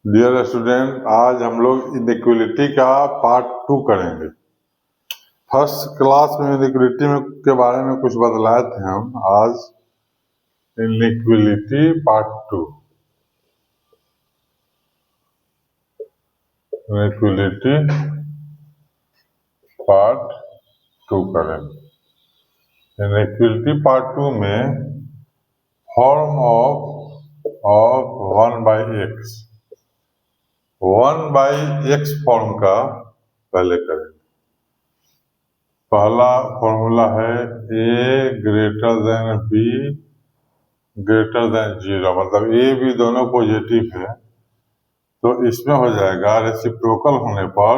Dear student, आज हम लोग इनइक्वलिटी का पार्ट 2 करेंगे। फर्स्ट क्लास में इनइक्वलिटी में के बारे में कुछ बतलाए थे हम। आज इनइक्वलिटी पार्ट 2, इनइक्वलिटी पार्ट 2 करेंगे। इनइक्वलिटी पार्ट 2 में form of 1/x, 1/x form का पहले करेंगे। पहला फॉर्मूला है a greater than b greater than 0, मतलब a b दोनों पॉजिटिव है, तो इसमें हो जाएगा रेसिप्रोकल होने पर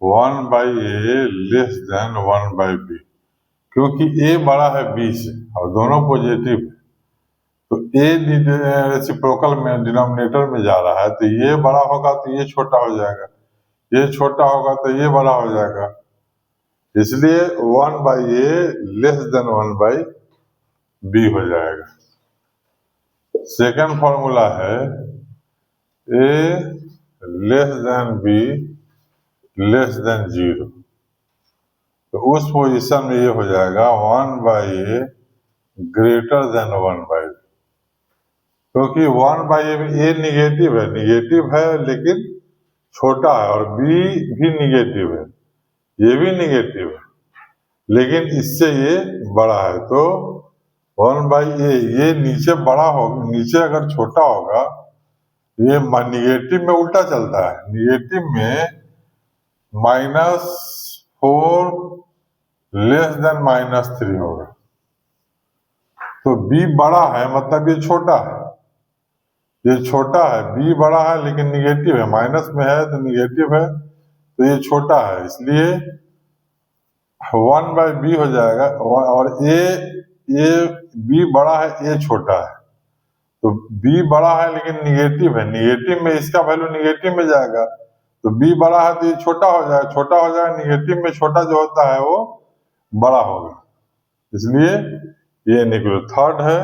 1/a लेस देन 1/b, क्योंकि a बड़ा है b से और दोनों पॉजिटिव है, तो a रेसिप्रोकल में डिनोमिनेटर में जा रहा है, तो ये बड़ा होगा तो ये छोटा हो जाएगा, ये छोटा होगा तो ये बड़ा हो जाएगा, इसलिए 1/a लेस देन 1/b हो जाएगा। सेकंड फॉर्मूला है a less than b less than 0, तो उस पोजीशन में ये हो जाएगा 1/a ग्रेटर देन 1/b, क्योंकि 1/a में a निगेटिव है लेकिन छोटा है, और b भी निगेटिव है, ये भी निगेटिव है लेकिन इससे ये बड़ा है, तो 1/a ये नीचे बड़ा होगा, नीचे अगर छोटा होगा, ये निगेटिव में उल्टा चलता है, निगेटिव में -4 लेस देन -3 होगा, तो b बड़ा है मतलब ये छोटा है, ये छोटा है, b बड़ा है लेकिन निगेटिव है, माइनस में है तो निगेटिव है, तो ये छोटा है, इसलिए 1/b हो जाएगा, और b बड़ा है, a छोटा है, तो b बड़ा है लेकिन निगेटिव है, निगेटिव में इसका वैल्यू निगेटिव में जाएगा, तो b बड़ा है तो ये छोटा हो जाएगा, निगेटिव में छोटा जो होता है वो बड़ा होगा, इसलिए ये इनइक्वलिटी। थर्ड है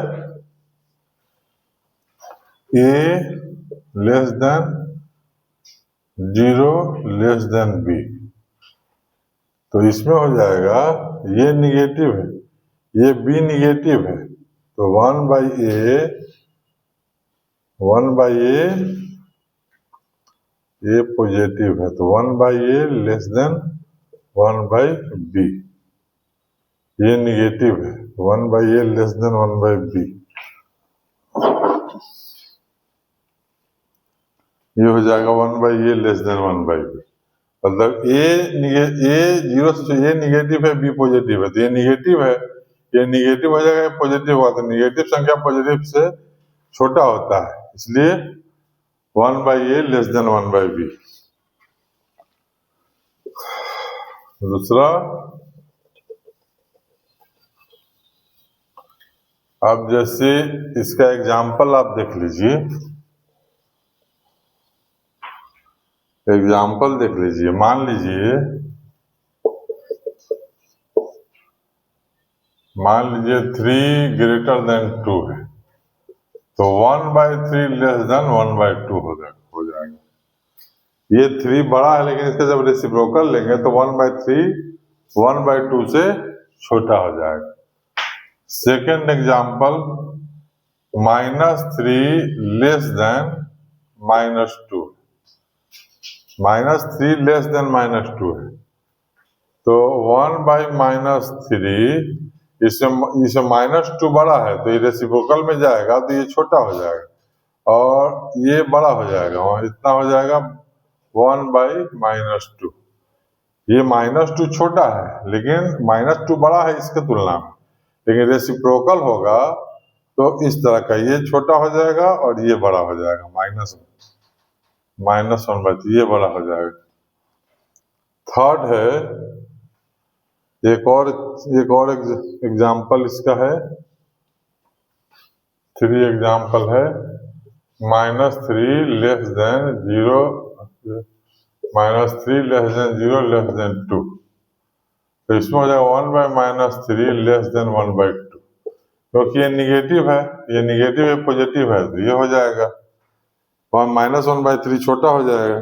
a less than 0 less then b, तो इसमें हो जाएगा ये निगेटिव है, ये b निगेटिव है, तो 1/a ये पॉजिटिव है, तो 1/a लेस देन 1/b, ये निगेटिव है, 1/a लेस देन 1/b, ये हो जाएगा 1/a लेस देन 1/b, मतलब a 0 से a निगेटिव है, b पॉजिटिव है, तो ये निगेटिव है, ये निगेटिव हो जाएगा, पॉजिटिव हुआ, तो निगेटिव संख्या पॉजिटिव से छोटा होता है, इसलिए 1/a लेस देन 1/b। दूसरा, अब जैसे इसका एग्जाम्पल आप देख लीजिए, एग्जाम्पल देख लीजिए, मान लीजिए 3 ग्रेटर देन 2 है, तो 1/3 लेस देन 1/2 हो जाएगा, ये 3 बड़ा है लेकिन इसका जब रेसिप्रोकल लेंगे तो 1/3 1/2 से छोटा हो जाएगा। Second example, -3 less than -2, -3 less than -2 है, तो 1/-3, इससे -2 बड़ा है तो ये रेसिप्रोकल में जाएगा तो ये छोटा हो जाएगा, और ये बड़ा हो जाएगा, और इतना हो जाएगा 1/-2, ये -2 छोटा है लेकिन -2 बड़ा है इसके तुलना में, लेकिन रेसिप्रोकल होगा तो इस तरह का ये छोटा हो जाएगा और ये बड़ा हो जाएगा, -1/3, ये बड़ा हो जाएगा। थर्ड है, एक और एग्जाम्पल इसका है, 3 एग्जाम्पल है, -3 लेस देन 0 लेस देन 2, तो इसमें हो जाएगा 1/-3 लेस देन 1/2, क्योंकि ये निगेटिव है, ये पॉजिटिव है, तो ये हो जाएगा, वहां -1/3 छोटा हो जाएगा।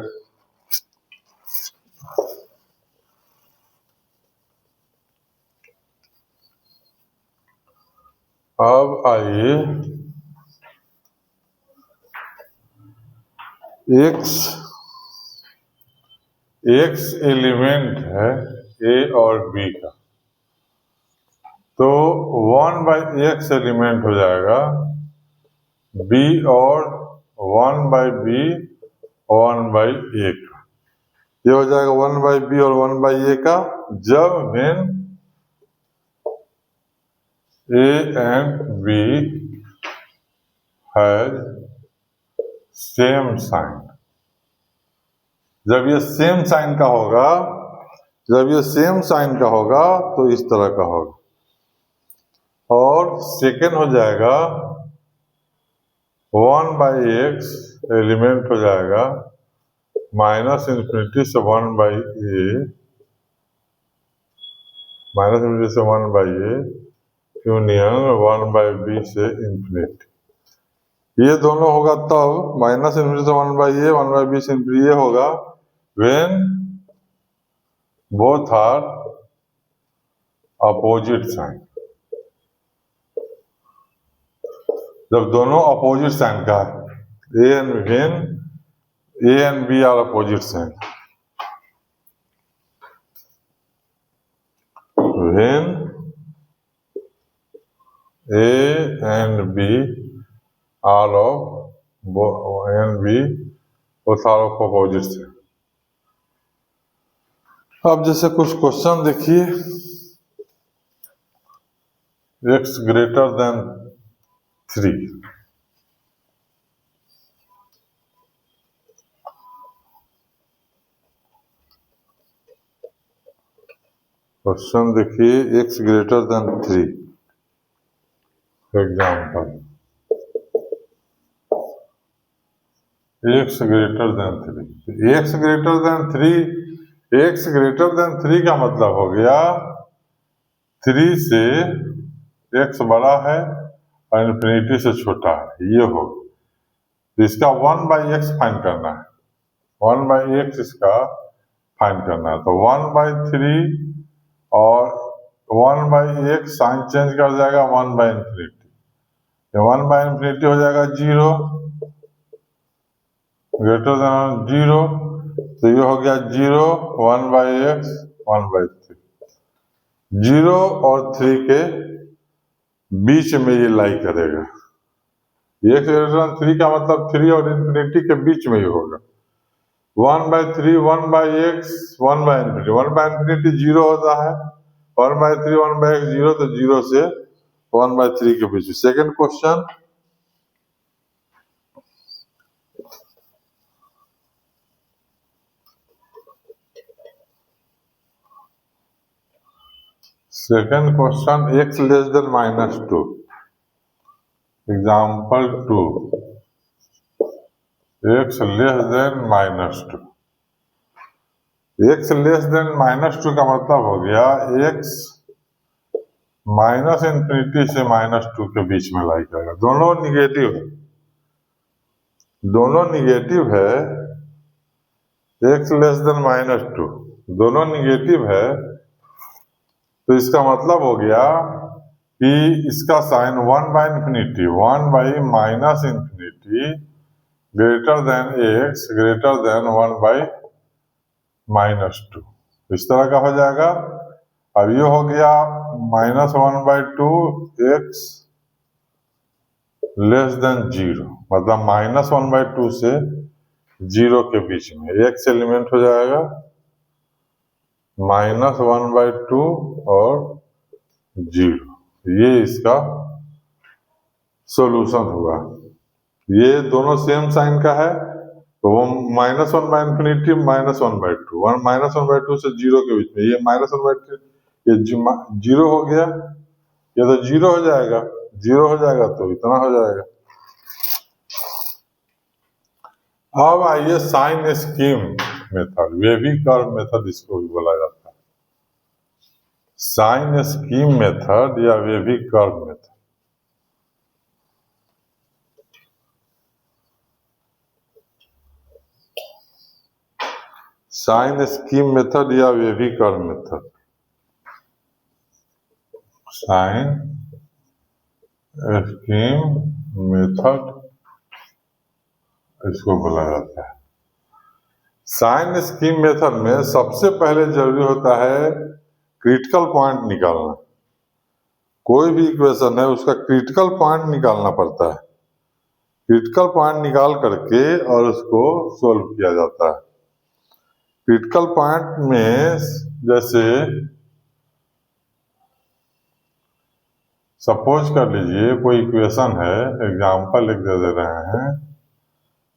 अब आइए x एलिमेंट है a और b का, तो 1/x एलिमेंट हो जाएगा b और 1/b 1/a का। ये हो जाएगा 1/b और 1/a का जब when a and b has same sign. जब ये सेम साइन का होगा, जब ये सेम साइन का होगा तो इस तरह का होगा। और सेकेंड हो जाएगा 1/x एलिमेंट हो जाएगा -∞ से 1/a, -∞ से 1/a यूनियन 1/b से ∞। ये दोनों होगा तब -∞ से 1/a 1/b से ∞ ये होगा when both are opposite sign. जब दोनों अपोजिट साइन का है, A and B are opposite sign. When A and B are of both are of opposite sign. अब जैसे कुछ क्वेश्चन देखिए, x greater than 3, क्वेश्चन देखिए x greater than 3 example, x greater than 3, x greater than 3, x greater than 3 का मतलब हो गया 3 से x बड़ा है और इन्फिनिटी से छोटा है, ये हो। इसका 1/x फाइंड करना है, 1/x इसका फाइंड करना है, तो 1/3 और 1/x साइन चेंज कर जाएगा 1/∞, 1/∞ हो जाएगा 0 ग्रेटर देन 0, तो ये हो गया 0 1/x 1/3, 0 और 3 के बीच में ये लाई करेगा। x ग्रेटर देन 3 का मतलब 3 और इन्फिनिटी के बीच में ही होगा। 1/3 1/x 1/∞, 1/∞ 0 होता है, 1/3 1/x 0, तो 0 से 1/3 के बीच। Second question, x less than -2, example 2, x less than -2, x less than -2 का मतलब हो गया x -∞ से -2 के बीच में लाई करेगा। दोनों निगेटिव है, दोनों निगेटिव है, x लेस देन -2 दोनों निगेटिव है, तो इसका मतलब हो गया कि इसका sign 1/∞ 1/-∞ greater than x greater than 1/-2 इस तरह का हो जाएगा। अब ये हो गया -1/2 x लेस देन 0, मतलब -1/2 से 0 के बीच में x एलिमेंट हो जाएगा -1/2 और 0, ये इसका सॉल्यूशन हुआ। ये दोनों सेम साइन का है, तो वो -1/∞ -1/2 -1/2 से 0 के बीच में, ये -1/2 ये 0 हो गया, ये तो 0 हो जाएगा, 0 हो जाएगा तो इतना हो जाएगा। अब आइए sign scheme method, wavy curve method इसको भी बोला जाता है, साइन स्कीम मेथड या wavy curve method. Sign scheme method या wavy curve method. Sign scheme method इसको बोला जाता है। साइन स्कीम मेथड में सबसे पहले जरूरी होता है क्रिटिकल पॉइंट निकालना। कोई भी इक्वेशन है उसका क्रिटिकल पॉइंट निकालना पड़ता है। क्रिटिकल पॉइंट निकाल करके और उसको सोल्व किया जाता है। क्रिटिकल पॉइंट में जैसे सपोज कर लीजिए कोई इक्वेशन है, एग्जांपल लिख दे रहे हैं।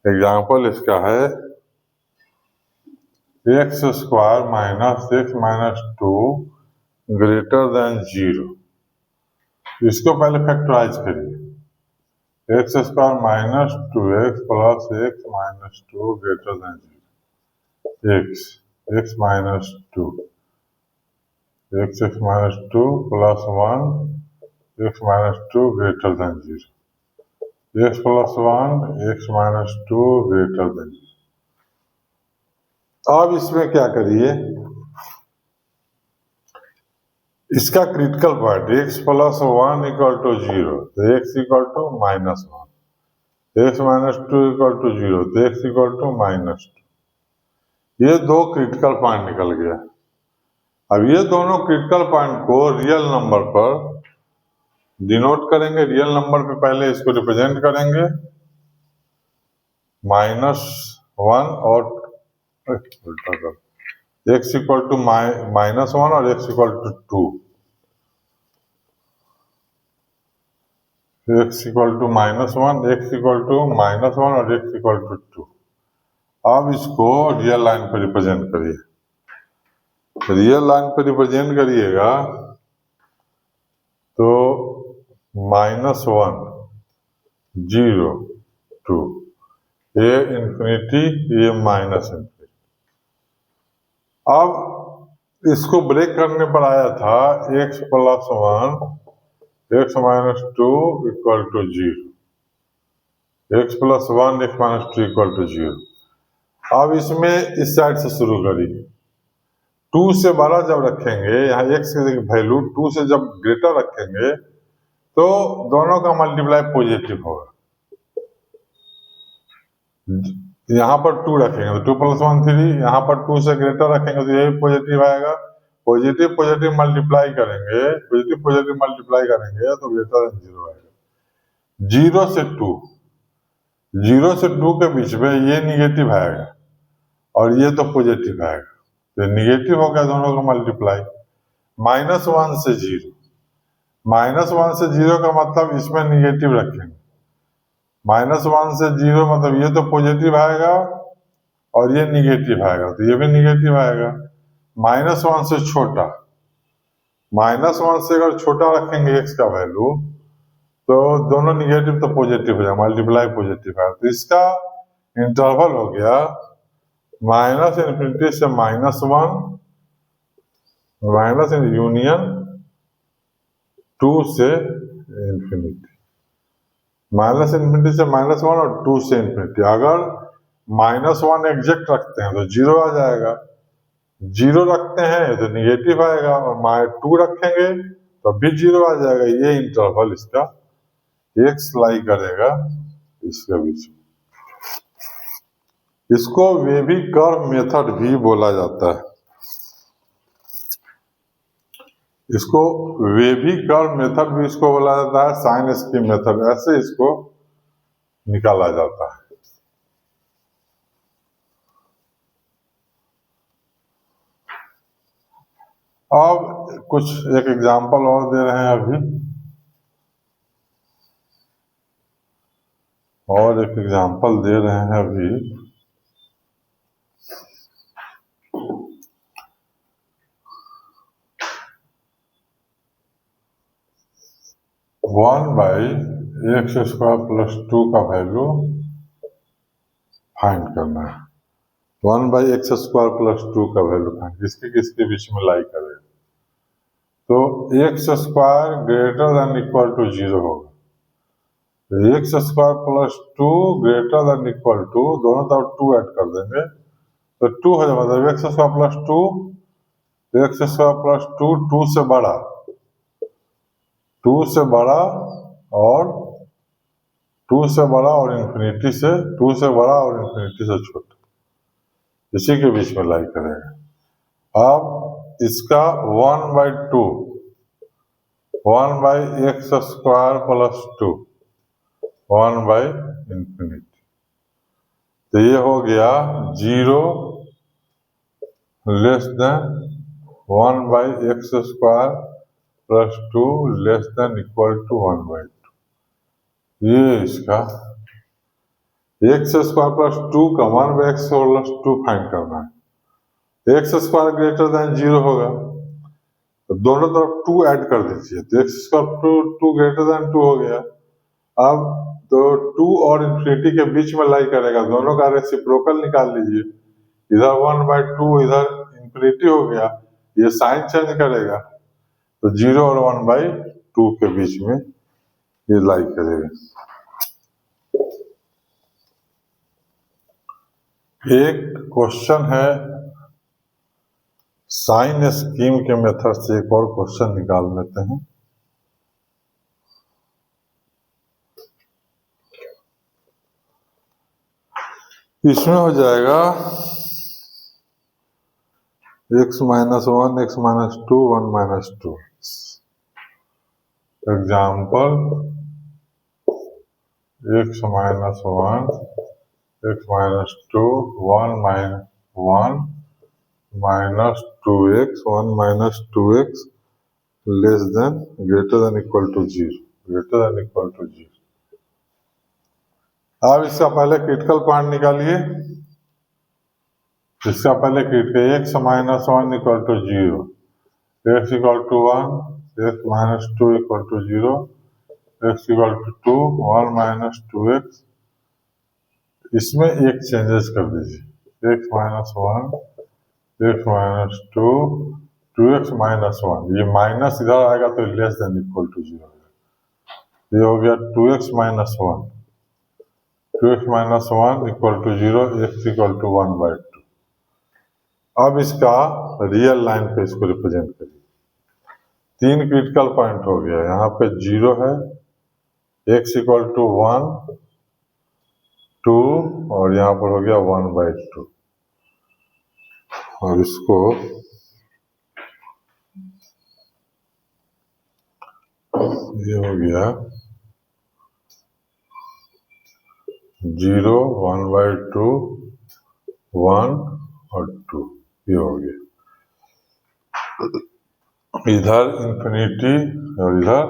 एग्जांपल इसका है x square minus x minus 2 greater than 0। इसको पहले फैक्टराइज करिए। X square minus 2x plus x minus 2 greater than 0। X minus 2 x minus 2 plus 1 x minus 2 greater than 0। X plus 1 x minus 2 greater than 0। अब इसमें क्या करिए, इसका critical point x plus 1 equal to 0 तो x equal to minus 1, x minus 2 equal to 0 तो x equal to minus 2। ये दो critical point निकल गया। अब ये दोनों क्रिटिकल पॉइंट को रियल नंबर पर डिनोट करेंगे। रियल नंबर पे पहले इसको रिप्रेजेंट करेंगे -1 और उल्टा कर एक्स इक्वल टू -1 और x equal to 2। X equal to -1 x equal to -1 और एक्स इक्वल टू 2। अब इसको रियल लाइन पर रिप्रेजेंट करिए। रियल लाइन पर रिप्रेजेंट करिएगा तो -1 0 2 ये इंफिनिटी ये माइनस इंफिनिटी। अब इसको ब्रेक करने पर आया था x plus 1 x minus 2 equal to 0। X plus 1 x minus 2 equal to 0। अब इसमें इस साइड से शुरू करिए। 2 से बड़ा जब रखेंगे, यहाँ एक्स की वैल्यू 2 से जब ग्रेटर रखेंगे तो दोनों का मल्टीप्लाई पॉजिटिव होगा। यहाँ पर 2 रखेंगे तो 2 प्लस 1 3, यहाँ पर 2 से ग्रेटर रखेंगे तो यही पॉजिटिव आएगा। पॉजिटिव पॉजिटिव मल्टीप्लाई करेंगे, पॉजिटिव पॉजिटिव मल्टीप्लाई करेंगे तो ग्रेटर देन 0 आएगा। 0 से 2, 0 से 2 के बीच में ये निगेटिव आएगा और ये तो पॉजिटिव आएगा, तो निगेटिव हो गया दोनों का मल्टीप्लाई। -1 से 0, -1 से 0 का मतलब इसमें निगेटिव रखेंगे। -1 से 0 मतलब ये तो पॉजिटिव आएगा और ये निगेटिव आएगा तो ये भी निगेटिव आएगा। -1 से छोटा, -1 से अगर छोटा रखेंगे x का वैल्यू तो दोनों निगेटिव तो पॉजिटिव हो जाए, मल्टीप्लाई पॉजिटिव आएगा। तो इसका इंटरवल हो गया -∞ से -1 माइनस यूनियन 2 से इंफिनिटी, -∞ से -1 और 2 से इंफिनिटी। अगर -1 एग्जैक्ट रखते हैं तो 0 आ जाएगा, 0 रखते हैं तो निगेटिव आएगा और 2 रखेंगे तो भी 0 आ जाएगा। ये इंटरवल इसका एक्स लाई करेगा इसके बीच में। इसको वेवी कर्व मेथड भी बोला जाता है। इसको वेवी कर्व मेथड भी इसको बोला जाता है, साइन स्कीम मेथड, ऐसे इसको निकाला जाता है। अब कुछ एक एग्जांपल और दे रहे हैं अभी, और एक एग्जांपल दे रहे हैं अभी। One by x square plus 2 का वैल्यू फाइंड करना है। 1 बाई एक्स स्क्वायर प्लस 2 का वैल्यू फाइंड किसके किसके बीच में लाई करेगा। तो x square greater than equal to 0 होगा, तो x square plus 2 greater than equal to, दोनों तरफ 2 ऐड कर देंगे तो 2 हो जाएगा, मतलब x square plus 2, x square plus 2, 2 से बड़ा, 2 से बड़ा और 2 से बड़ा और इन्फिनिटी से, 2 से बड़ा और इन्फिनिटी से छोटा, इसी के बीच में लाई करेगा। अब इसका 1/2, 1/x स्क्वायर प्लस 2, 1/∞, तो ये हो गया 0 less than 1/x square plus 2 less than equal to 1/2। ये इसका एक्स स्क्वायर प्लस 2 का 1/x प्लस 2 फाइंड करना है। एक्स स्क्वायर ग्रेटर देन 0 होगा तो दोनों तरफ 2 ऐड कर दीजिए, तो एक्स स्क्वायर 2 ग्रेटर देन 2 हो गया। अब तो 2 और इन्फिनिटी के बीच में लाई करेगा, दोनों का रेसिप्रोकल निकाल लीजिए, इधर 1/2 इधर इन्फिनिटी हो गया, ये साइन चेंज करेगा तो 0 और 1/2 के बीच में ये लाई करेगा। एक क्वेश्चन है साइन स्कीम के मेथड से, एक और क्वेश्चन निकाल लेते हैं। इसमें हो जाएगा x -1, x -2, 1 -2। Example x -1, x -2, 1 -2x, 1 -2x less than greater than equal to 0, greater than equal to 0। अब इसका पहले क्रिटिकल पॉइंट निकालिए, इसका पहले critical x -1 equal to 0, x equal to 1, x -2 equal to 0, x equal to 2, 1 -2x। इसमें एक changes कर दीजिए, x -1, x -2, 2x -1, ये माइनस इधर आएगा तो लेस देन इक्वल टू 0 होगा। ये हो गया 2x -1, 2x -1 equal to 0, x equal to 1/2। अब इसका रियल लाइन पे इसको रिप्रेजेंट करिए। 3 क्रिटिकल पॉइंट हो गया, यहाँ पे 0 है, x इक्वल टू 1, 2 और यहाँ पर हो गया 1/2। और इसको ये हो गया 0, 1/2, 1 और 2, ये हो गया। इधर इन्फिनिटी और इधर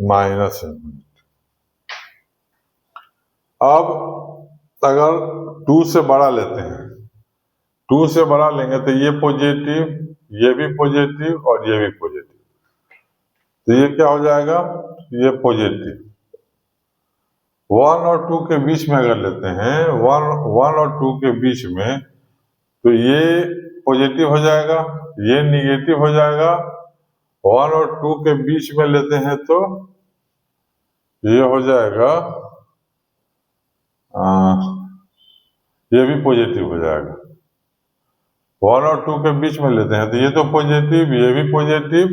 -∞। अब अगर 2 से बड़ा लेते हैं, 2 से बड़ा लेंगे तो ये पॉजिटिव, ये भी पॉजिटिव और ये भी पॉजिटिव, तो ये क्या हो जाएगा, ये पॉजिटिव। 1 और 2 के बीच में अगर लेते हैं, 1 और 2 के बीच में, तो ये पॉजिटिव हो जाएगा, ये निगेटिव हो जाएगा। 1 और 2 के बीच में लेते हैं तो ये हो जाएगा, ये भी पॉजिटिव हो जाएगा। 1 और 2 के बीच में लेते हैं तो ये तो पॉजिटिव, ये भी पॉजिटिव,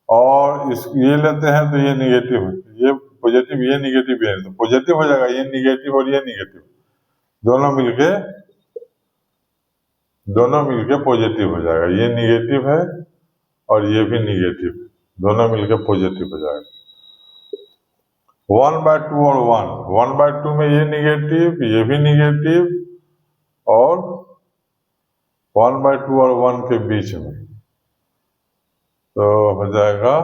और ये लेते हैं तो ये निगेटिव है, ये पॉजिटिव, ये निगेटिव, ये तो पॉजिटिव हो जाएगा, ये निगेटिव और ये निगेटिव, दोनों मिलके पॉजिटिव हो जाएगा। ये निगेटिव है और ये भी निगेटिव, दोनों मिलके पॉजिटिव हो जाएगा। 1/2 और 1/2 में ये निगेटिव, ये भी निगेटिव, और 1/2 और 1 के बीच में तो हो जाएगा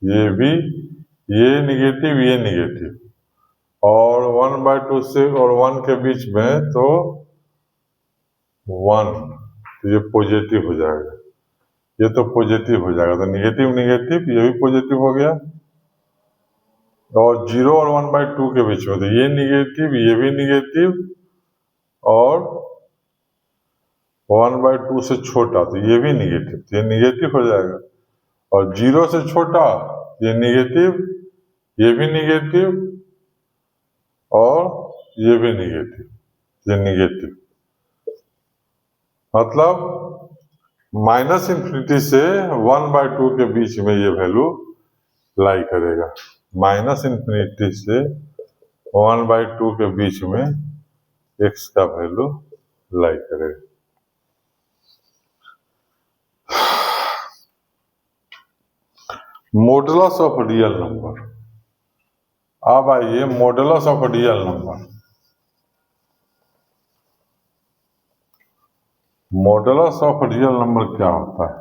ये भी, ये निगेटिव, और 1/2 से और 1 के बीच में तो 1, तो ये पॉजिटिव हो जाएगा, ये तो पॉजिटिव हो जाएगा, तो निगेटिव निगेटिव, ये भी पॉजिटिव हो गया। और 0 और 1/2 के बीच में तो ये निगेटिव, ये भी निगेटिव, और 1/2 से छोटा तो ये भी निगेटिव, तो ये निगेटिव हो जाएगा। और 0 से छोटा ये निगेटिव, ये भी निगेटिव, और ये भी निगेटिव, ये निगेटिव, मतलब -∞ से 1/2 के बीच में ये वैल्यू लाई करेगा। -∞ से 1/2 के बीच में x का वैल्यू लाई करेगा। Modulus of real number. अब आइए modulus of real number. Modulus of real number क्या होता है?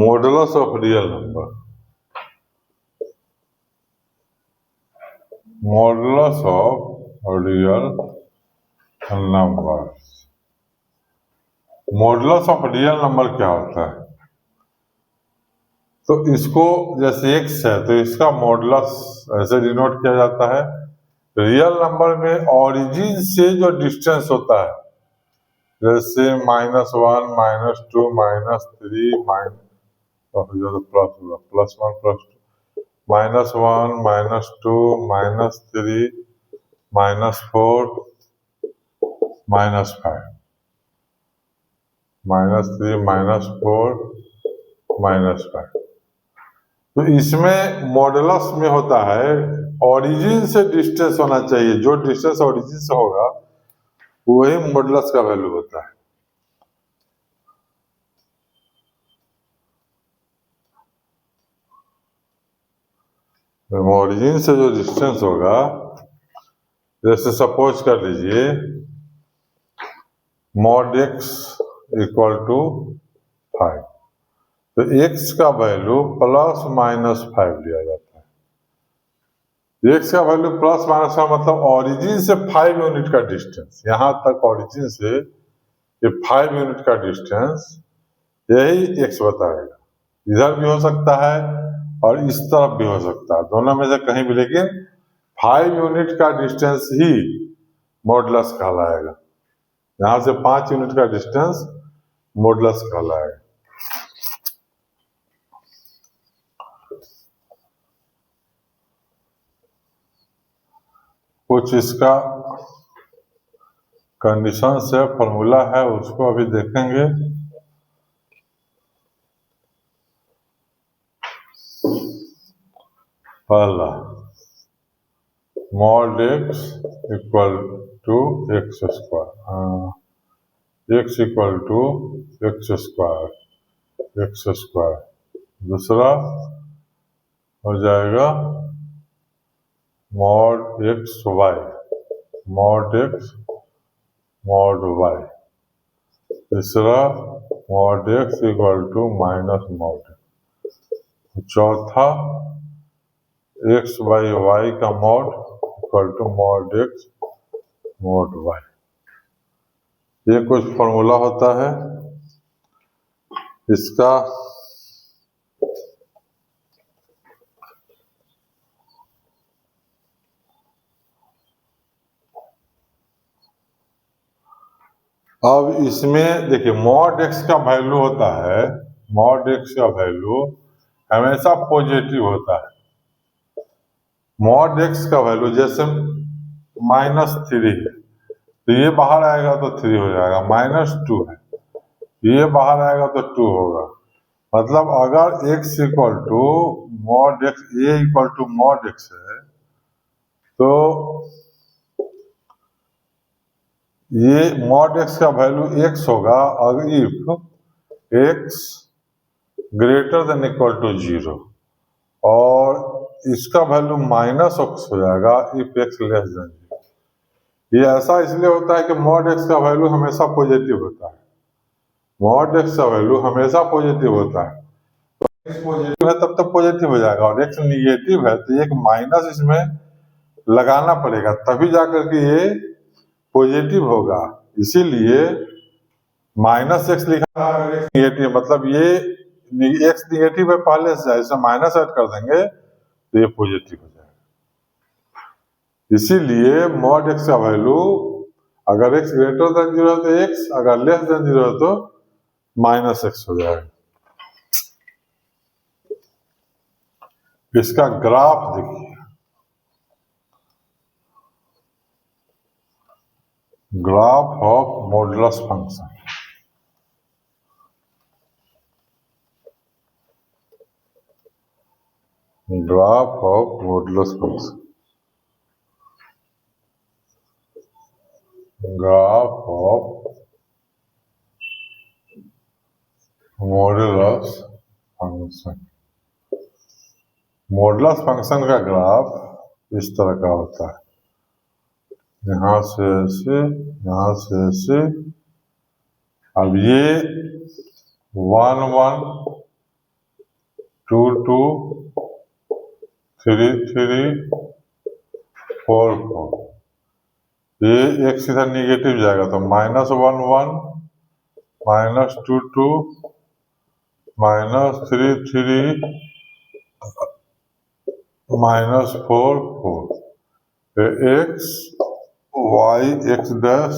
Modulus of real number, modulus of real number, modulus of real number क्या होता है? तो इसको जैसे x है तो इसका मॉडुलस ऐसे डिनोट किया जाता है। रियल नंबर में ओरिजिन से जो डिस्टेंस होता है, जैसे -1, -2, -3, +1, +2, -1, -2, -3, -4, -5, -3, -4, -5। तो इसमें मॉडुलस में होता है ओरिजिन से डिस्टेंस होना चाहिए, जो डिस्टेंस ओरिजिन से होगा वही मॉडुलस का वैल्यू होता है। ओरिजिन से जो डिस्टेंस होगा, जैसे सपोज कर लीजिए mod x इक्वल टू 5, तो x का वैल्यू ±5 लिया जाता है। x का वैल्यू ±5 मतलब ओरिजिन से 5 यूनिट का डिस्टेंस, यहां तक ओरिजिन से ये 5 यूनिट का डिस्टेंस, यही x बताएगा। इधर भी हो सकता है और इस तरफ भी हो सकता है, दोनों में से कहीं भी, लेकिन 5 यूनिट का डिस्टेंस ही मॉडुलस कहलाएगा। यहां से 5 यूनिट का डिस्टेंस मॉडुलस कहलाएगा। कुछ इसका कंडीशन से फॉर्मूला है, उसको अभी देखेंगे। पहला mod x equal to x square, x equal to x square. दूसरा हो जाएगा mod x y, mod x mod y। तीसरा mod x equal to -mod। चौथा x बाई y का mod equal to mod x mod y। ये कुछ formula होता है इसका। अब इसमें देखिए mod x का वैल्यू होता है, mod x का वैल्यू हमेशा पॉजिटिव होता है। mod x का वैल्यू जैसे -3 है तो ये बाहर आएगा तो 3 हो जाएगा, -2 है ये बाहर आएगा तो 2 होगा। मतलब अगर x equal to mod x, a equal to mod x है तो ये mod x का वैल्यू x होगा अगर if x greater than equal to 0, और इसका वैल्यू -x हो जाएगा इफ x लेस देन 0। ये ऐसा इसलिए होता है कि mod x का वैल्यू हमेशा पॉजिटिव होता है, mod x का वैल्यू हमेशा पॉजिटिव होता है। तो x पॉजिटिव है तब तक पॉजिटिव हो जाएगा, और x निगेटिव है तो एक माइनस इसमें लगाना पड़ेगा तभी जाकर के ये पॉजिटिव होगा। इसीलिए -x लिखा है, निगेटिव मतलब ये x निगेटिव है पहले से, ऐसा माइनस ऐड कर देंगे तो ये पॉजिटिव हो जाएगा। इसीलिए mod x का वैल्यू अगर x ग्रेटर देन 0 है तो x, अगर लेस देन 0 है तो -x हो जाएगा। इसका ग्राफ देखिए, graph of modulus function. Graph of modulus function, graph of modulus function. Modulus function का ग्राफ इस तरह का होता है, यहां से ऐसे, यहां से ऐसे। अब ये 1 1 2 2 3 3 4 4। ये एक सीधा निगेटिव जाएगा तो -1 1 -2 2 -3 3 -4 4। X y x dash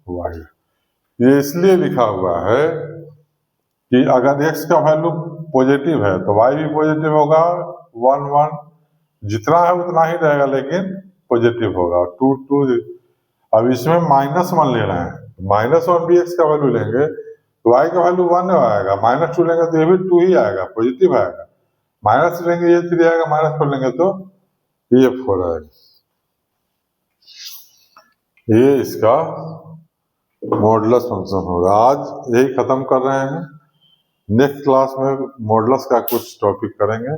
y. ये इसलिए लिखा हुआ है कि अगर x का वैल्यू पॉजिटिव है तो y भी पॉजिटिव होगा। 1 1 जितना है उतना ही रहेगा, लेकिन पॉजिटिव होगा। 2 2। अब इसमें -1 ले रहे हैं, -1 भी x का वैल्यू लेंगे तो y का वैल्यू 1 आएगा। -2 लेंगे तो ये भी 2 ही आएगा, पॉजिटिव आएगा। माइनस लेंगे ये 3 आएगा, -4 लेंगे तो ये 4 आएगा। ये इसका मॉडुलस फंक्शन होगा। आज यही खत्म कर रहे हैं। नेक्स्ट क्लास में मॉडुलस का कुछ टॉपिक करेंगे।